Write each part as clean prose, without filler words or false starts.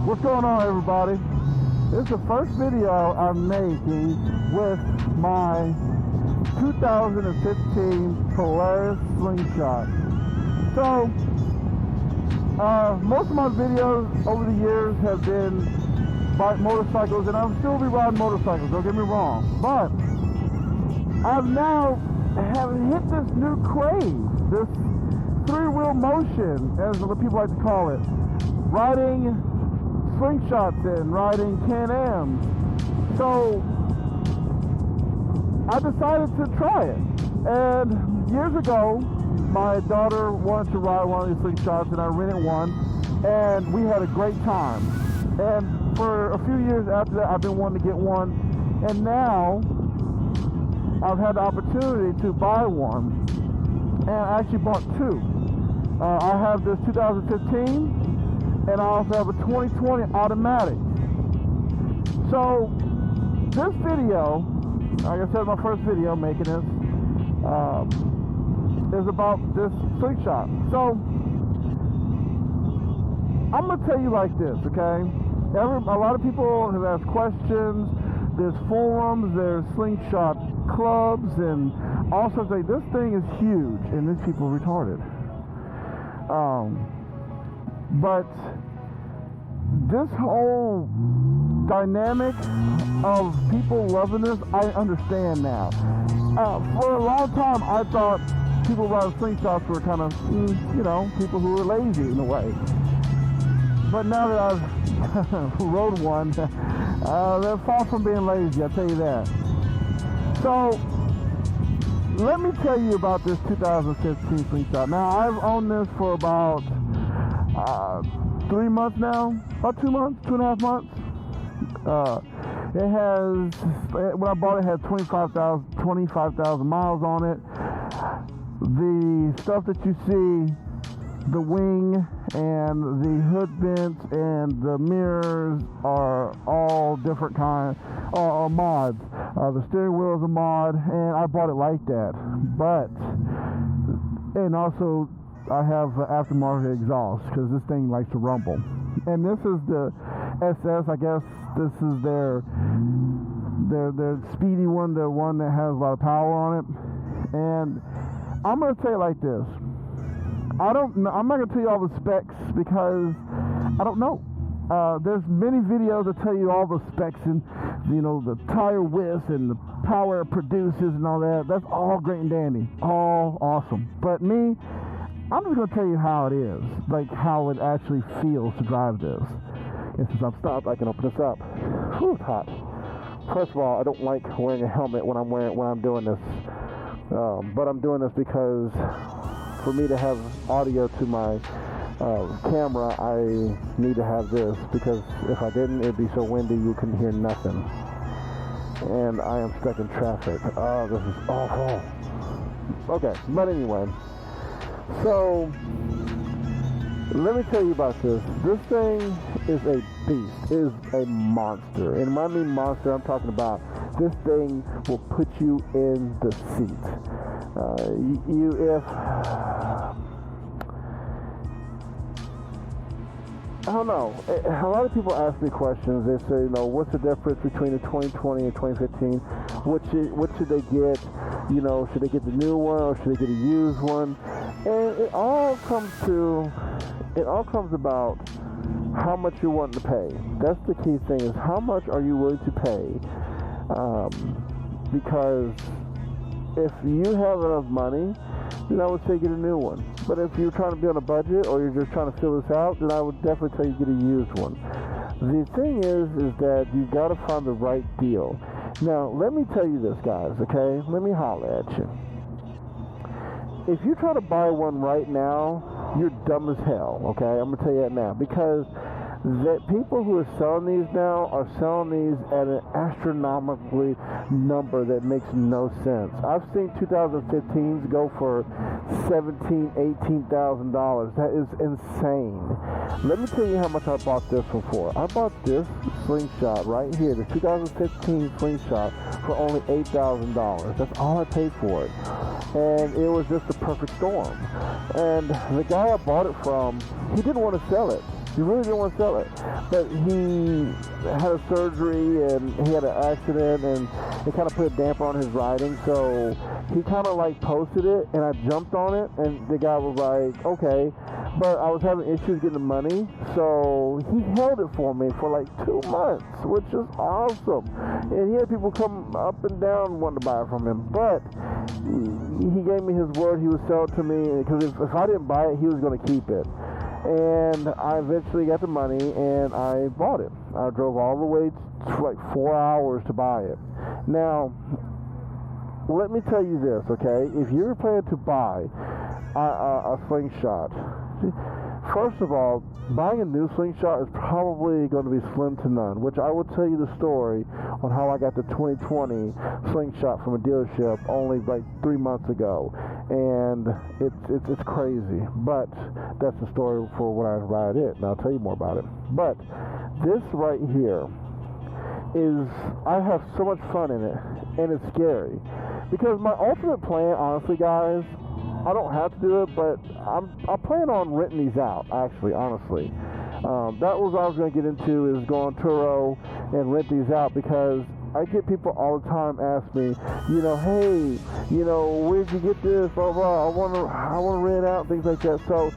What's going on, everybody? This is the first video I'm making with my 2015 Polaris Slingshot. So, most of my videos over the years have been bike motorcycles, and I'll still be riding motorcycles, don't get me wrong. But I've now hit this new craze, this three-wheel motion, as the people like to call it. Riding Slingshots and riding Can-Ams. So I decided to try it. And years ago, my daughter wanted to ride one of these Slingshots, and I rented one, and we had a great time. And for a few years after that, I've been wanting to get one, and now I've had the opportunity to buy one, and I actually bought two. I have this 2015, and I also have a 2020 automatic. So this video, like I said, my first video making this, is about this Slingshot. So I'm gonna tell you like this, okay? A lot of people have asked questions. There's forums, there's Slingshot clubs, and all sorts of things. This thing is huge, and these people are retarded. But this whole dynamic of people loving this, I understand now. For a long time, I thought people riding Slingshots were kind of, people who were lazy in a way. But now that I've rode one, they're far from being lazy, I'll tell you that. So, let me tell you about this 2015 Slingshot. Now, I've owned this for about 3 months now, about 2 months, 2.5 months. It has, when I bought it, had 25,000 miles on it. The stuff that you see, the wing and the hood vents and the mirrors are all different kinds, are mods. The steering wheel is a mod, and I bought it like that. And also, I have aftermarket exhaust because this thing likes to rumble. And this is the SS, I guess this is their speedy one, the one that has a lot of power on it. And I'm going to tell you like this. I'm not going to tell you all the specs because I don't know. There's many videos that tell you all the specs and, the tire width and the power it produces and all that. That's all great and dandy. All awesome. But me, I'm just going to tell you how it is, like how it actually feels to drive this. And since I'm stopped, I can open this up. Whew, it's hot. First of all, I don't like wearing a helmet when I'm doing this. But I'm doing this because for me to have audio to my camera, I need to have this, because if I didn't, it'd be so windy you couldn't hear nothing. And I am stuck in traffic. Oh, this is awful. Okay, but anyway. So, let me tell you about this. This thing is a beast. It is a monster. And when I mean monster, I'm talking about this thing will put you in the seat. I don't know. A lot of people ask me questions. They say, what's the difference between the 2020 and 2015? What should they get? Should they get the new one or should they get a used one? And it all comes about how much you're wanting to pay. That's the key thing, is how much are you willing to pay? Because if you have enough money, then I would say get a new one. But if you're trying to be on a budget or you're just trying to fill this out, then I would definitely tell you get a used one. The thing is that you got to find the right deal. Now, let me tell you this, guys, okay? Let me holler at you. If you try to buy one right now, you're dumb as hell, okay? I'm going to tell you that now. Because the people who are selling these now are selling these at an astronomically number that makes no sense. I've seen 2015s go for $17,000, $18,000. That is insane. Let me tell you how much I bought this one for. I bought this Slingshot right here, the 2015 Slingshot, for only $8,000. That's all I paid for it. And it was just a perfect storm. And the guy I bought it from, he didn't want to sell it. He really didn't want to sell it. But he had a surgery and he had an accident and it kind of put a damper on his riding. So he kind of like posted it and I jumped on it and the guy was like, okay. But I was having issues getting the money. So he held it for me for like 2 months, which is awesome. And he had people come up and down wanting to buy it from him. But he gave me his word he would sell it to me because if I didn't buy it, he was going to keep it. And I eventually got the money and I bought it. I drove all the way to like 4 hours to buy it. Now, let me tell you this, okay? If you're planning to buy a Slingshot, first of all, buying a new Slingshot is probably going to be slim to none, which I will tell you the story on how I got the 2020 Slingshot from a dealership only like 3 months ago. And it's crazy, but that's the story for when I ride it, and I'll tell you more about it. But this right here is, I have so much fun in it, and it's scary. Because my ultimate plan, honestly, guys, I don't have to do it, but I plan on renting these out, actually, honestly. That was what I was going to get into, is go on Turo and rent these out, because I get people all the time ask me, hey, where'd you get this, blah, blah, I want to rent out, things like that. So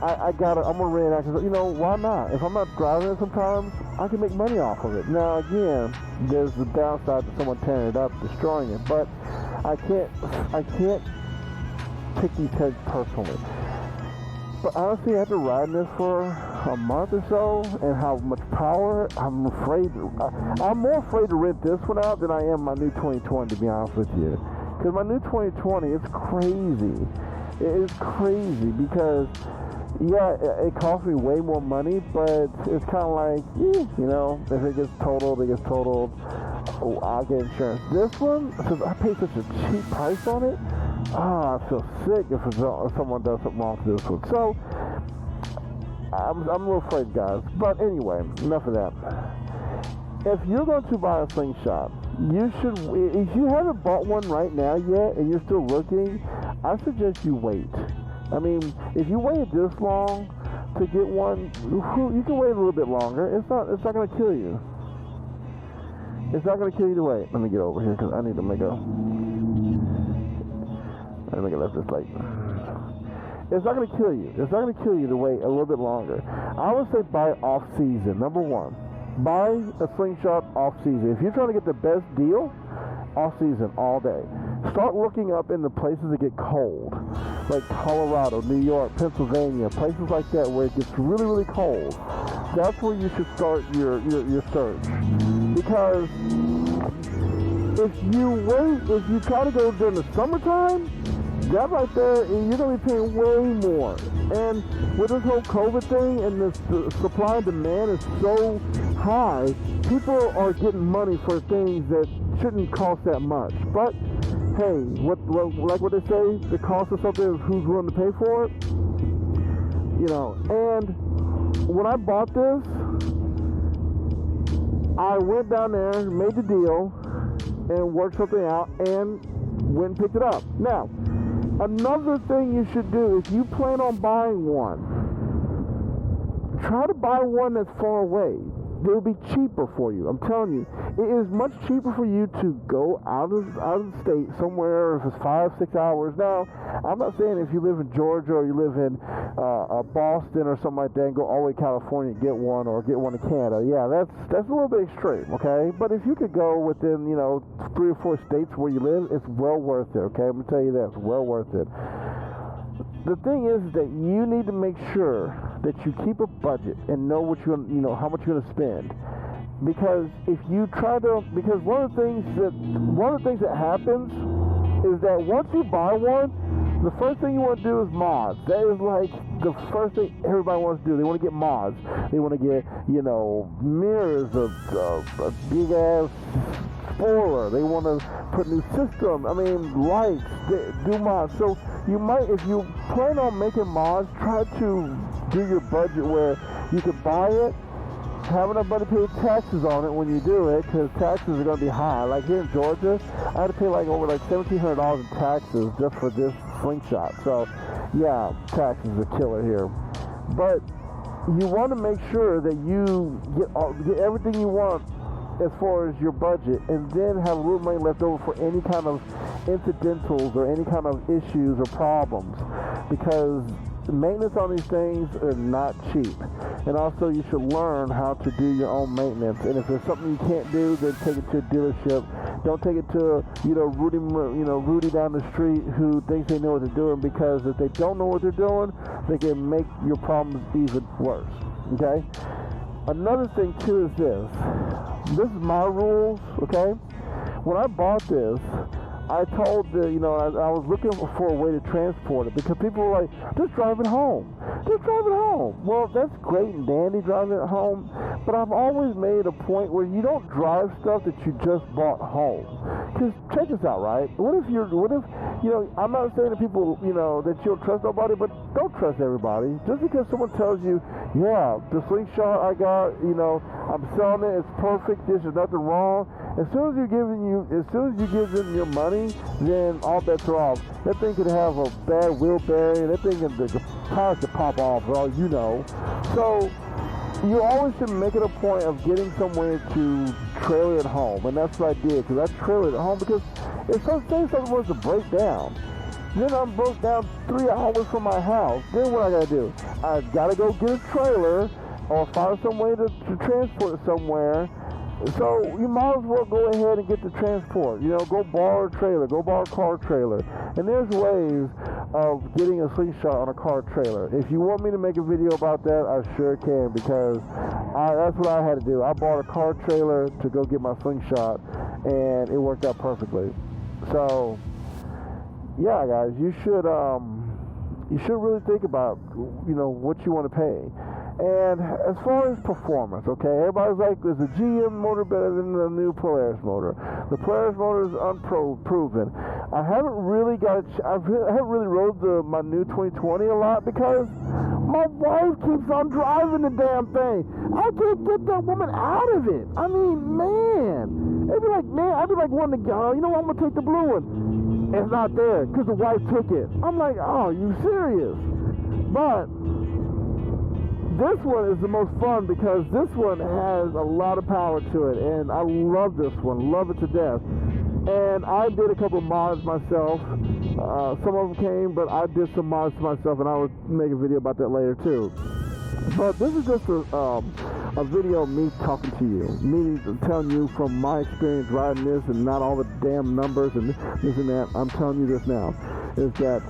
I'm going to rent it out, because, why not? If I'm not driving it sometimes, I can make money off of it. Now, again, there's the downside to someone tearing it up, destroying it, but I can't take these heads personally. But honestly, after riding this for a month or so and how much power, I'm more afraid to rent this one out than I am my new 2020, to be honest with you. Because my new 2020, it's crazy. It is crazy because, yeah, it costs me way more money, but it's kind of like, if it gets totaled, it gets totaled. Oh, I'll get insurance. This one, since I paid such a cheap price on it, I feel sick if someone does something wrong to this one. So, I'm a little afraid, guys. But anyway, enough of that. If you're going to buy a Slingshot, you should, if you haven't bought one right now yet and you're still looking, I suggest you wait. I mean, if you waited this long to get one, you can wait a little bit longer. It's not going to kill you. It's not going to kill you to wait. Let me get over here because I need to make a... Let me get left this light. It's not going to kill you. It's not going to kill you to wait a little bit longer. I would say buy off season. Number one, buy a Slingshot off season. If you're trying to get the best deal, off season all day. Start looking up in the places that get cold, like Colorado, New York, Pennsylvania, places like that where it gets really, really cold. That's where you should start your search. Because if you try to go during the summertime, that right there, you're going to be paying way more. And with this whole COVID thing and the supply and demand is so high, people are getting money for things that shouldn't cost that much. But hey, like what they say, the cost of something is who's willing to pay for it. And when I bought this, I went down there, made the deal, and worked something out, and went and picked it up. Now, another thing you should do, if you plan on buying one, try to buy one that's far away. It'll be cheaper for you. I'm telling you, it is much cheaper for you to go out of the state somewhere if it's 5-6 hours. Now, I'm not saying if you live in Georgia or you live in Boston or something like that and go all the way to California and get one, or get one in Canada. Yeah, that's a little bit extreme, okay? But if you could go within 3 or 4 states where you live, it's well worth it, okay? I'm gonna tell you that, it's well worth it. The thing is that you need to make sure that you keep a budget and know what how much you're going to spend. Because if you try to, because one of the things that happens is that once you buy one, the first thing you want to do is mods. That is like the first thing everybody wants to do. They want to get mods. They want to get, mirrors, a big ass spoiler. They want to put new system. Lights. Do mods. So you might, if you plan on making mods, try to do your budget where you can buy it, have enough money to pay taxes on it when you do it, because taxes are going to be high. Like here in Georgia, I had to pay over $1,700 in taxes just for this Slingshot. So, yeah, taxes are killer here. But you want to make sure that you get everything you want as far as your budget, and then have a little money left over for any kind of incidentals or any kind of issues or problems, because maintenance on these things are not cheap. And also, you should learn how to do your own maintenance. And if there's something you can't do, then take it to a dealership. Don't take it to Rudy down the street who thinks they know what they're doing, because if they don't know what they're doing, they can make your problems even worse. Okay. Another thing too is this. This is my rules. Okay. When I bought this, I told I was looking for a way to transport it, because people were like, just drive it home. Just drive it home. Well, that's great and dandy driving it home, but I've always made a point where you don't drive stuff that you just bought home. Because check this out, right? What if I'm not saying to people, that you don't trust nobody, but don't trust everybody. Just because someone tells you, yeah, the Slingshot I got, I'm selling it, it's perfect, there's nothing wrong. As soon as you give them your money, then all bets are off. That thing could have a bad wheel bearing. That thing the tires could pop off, for all you know. So you always should make it a point of getting somewhere to trailer at home, and that's what I did. Because I trailered at home, because if something was to break down, then I'm broke down 3 hours from my house. Then what I gotta do? I gotta go get a trailer or find some way to transport it somewhere. So you might as well go ahead and get the transport. Go borrow a trailer, go borrow a car trailer. And there's ways of getting a Slingshot on a car trailer. If you want me to make a video about that, I sure can, because that's what I had to do. I bought a car trailer to go get my Slingshot, and it worked out perfectly. So yeah, guys, you should really think about what you want to pay. And as far as performance, okay, everybody's like, is the GM motor better than the new Polaris motor? The Polaris motor is unproven. I haven't really rode my new 2020 a lot, because my wife keeps on driving the damn thing. I can't get that woman out of it. I mean, man. I'd be like wanting to go, I'm going to take the blue one. It's not there, because the wife took it. I'm like, oh, you serious? But this one is the most fun, because this one has a lot of power to it, and I love this one, love it to death. And I did a couple of mods myself. Some of them came, but I did some mods myself, and I will make a video about that later too. But this is just a video of me talking to you, me telling you from my experience riding this, and not all the damn numbers and this and that. I'm telling you this now, is that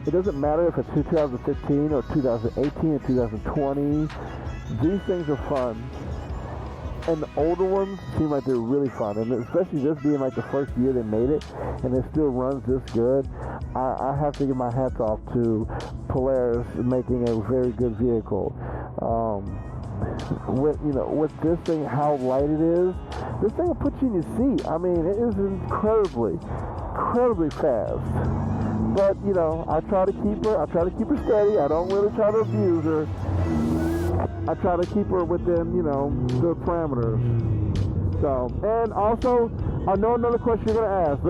it doesn't matter if it's 2015 or 2018 or 2020. These things are fun. And the older ones seem like they're really fun. And especially this being like the first year they made it, and it still runs this good. I have to give my hats off to Polaris making a very good vehicle. With this thing, how light it is, this thing will put you in your seat. I mean, it is incredibly fast. But, I try to keep her steady. I don't really try to abuse her. I try to keep her within, the parameters. So, and also, I know another question you're going to ask.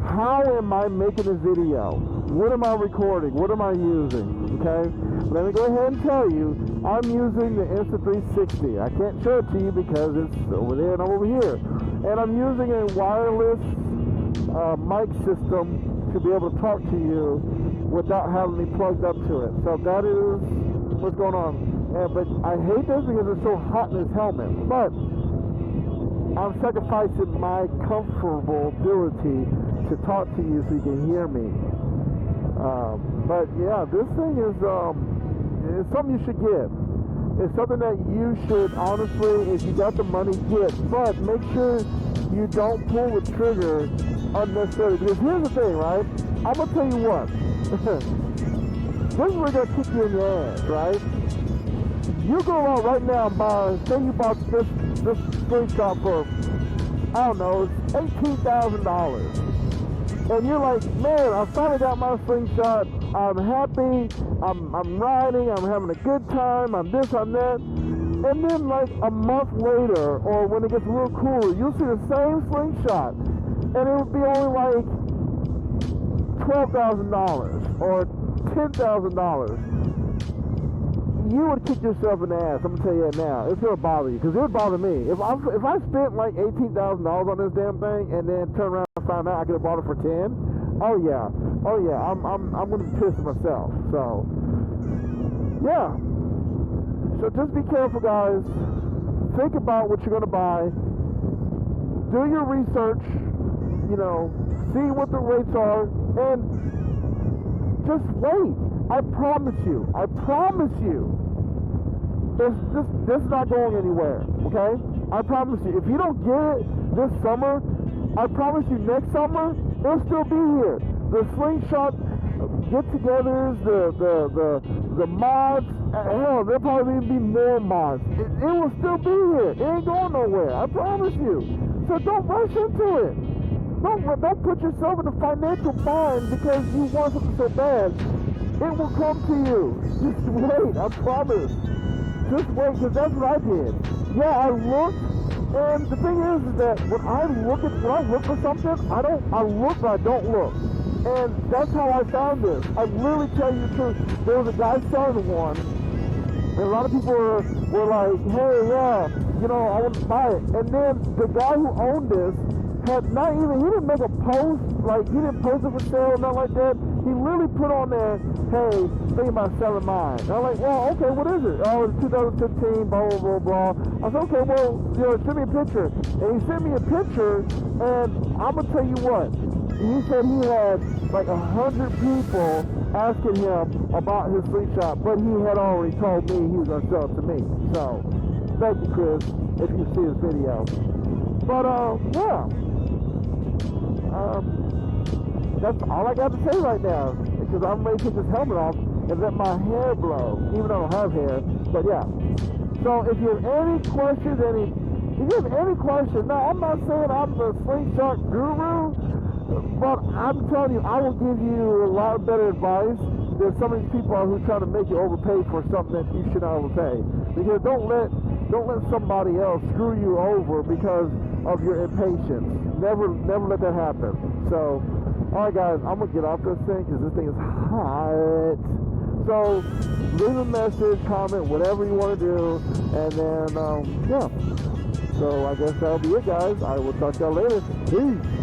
How am I making this video? What am I recording? What am I using? Okay? Let me go ahead and tell you, I'm using the Insta360. I can't show it to you because it's over there and I'm over here. And I'm using a wireless mic system to be able to talk to you without having me plugged up to it. So that is what's going on. But I hate this because it's so hot in this helmet. But I'm sacrificing my comfortability to talk to you so you can hear me. But yeah, this thing is it's something you should get. It's something that you should, honestly, if you got the money, get. But make sure you don't pull the trigger unnecessarily. Because here's the thing, right? I'm going to tell you what. This is where they're going to kick you in your ass, right? You go out right now and buy, say you bought this Slingshot for, I don't know, $18,000. And you're like, man, I finally got my Slingshot. I'm happy. I'm riding. I'm having a good time. I'm this, I'm that. And then like a month later, or when it gets a little cooler, you'll see the same Slingshot. And it would be only like $12,000 or $10,000. you would kick yourself in the ass. I'm gonna tell you that now. It's gonna bother you, because it would bother me. If I spent like $18,000 on this damn thing and then turn around and find out I could have bought it for 10, oh yeah, I'm gonna be pissed at myself. So yeah. So just be careful, guys. Think about what you're gonna buy. Do your research. You know, see what the rates are, and just wait. I promise you, this is not going anywhere, okay? I promise you, if you don't get it this summer, I promise you next summer, it'll still be here. The Slingshot get-togethers, the mods, hell, there'll probably be more mods. It will still be here. It ain't going nowhere, I promise you. So don't rush into it. Don't put yourself in a financial bind because you want something so bad. It will come to you. Just wait, I promise. Just wait, because that's what I did. Yeah, I looked, and the thing is that when I look for something, I look but I don't look. And that's how I found this. I literally tell you the truth. There was a guy selling one, and a lot of people were like, hey, yeah, you know, I want to buy it. And then the guy who owned this had he didn't make a post, like he didn't post it for sale or nothing like that. He literally put on there, hey, think about selling mine. And I'm like, well, okay, what is it? Oh, it's 2015, blah, blah, blah, blah. I said, okay, well, you know, send me a picture. And he sent me a picture, and I'm going to tell you what. He said he had like 100 people asking him about his Slingshot, but he had already told me he was going to sell it to me. So, thank you, Chris, if you see this video. But, yeah. That's all I got to say right now, because I'm ready to take this helmet off and let my hair blow, even though I don't have hair. But yeah. So if you have any questions, now I'm not saying I'm the Slingshot guru, but I'm telling you, I will give you a lot of better advice than some of these people who try to make you overpay for something that you should not overpay. Because don't let somebody else screw you over because of your impatience. Never let that happen. So, alright guys, I'm going to get off this thing because this thing is hot. So, leave a message, comment, whatever you want to do, and then, yeah. So, I guess that'll be it, guys. I will talk to y'all later. Peace.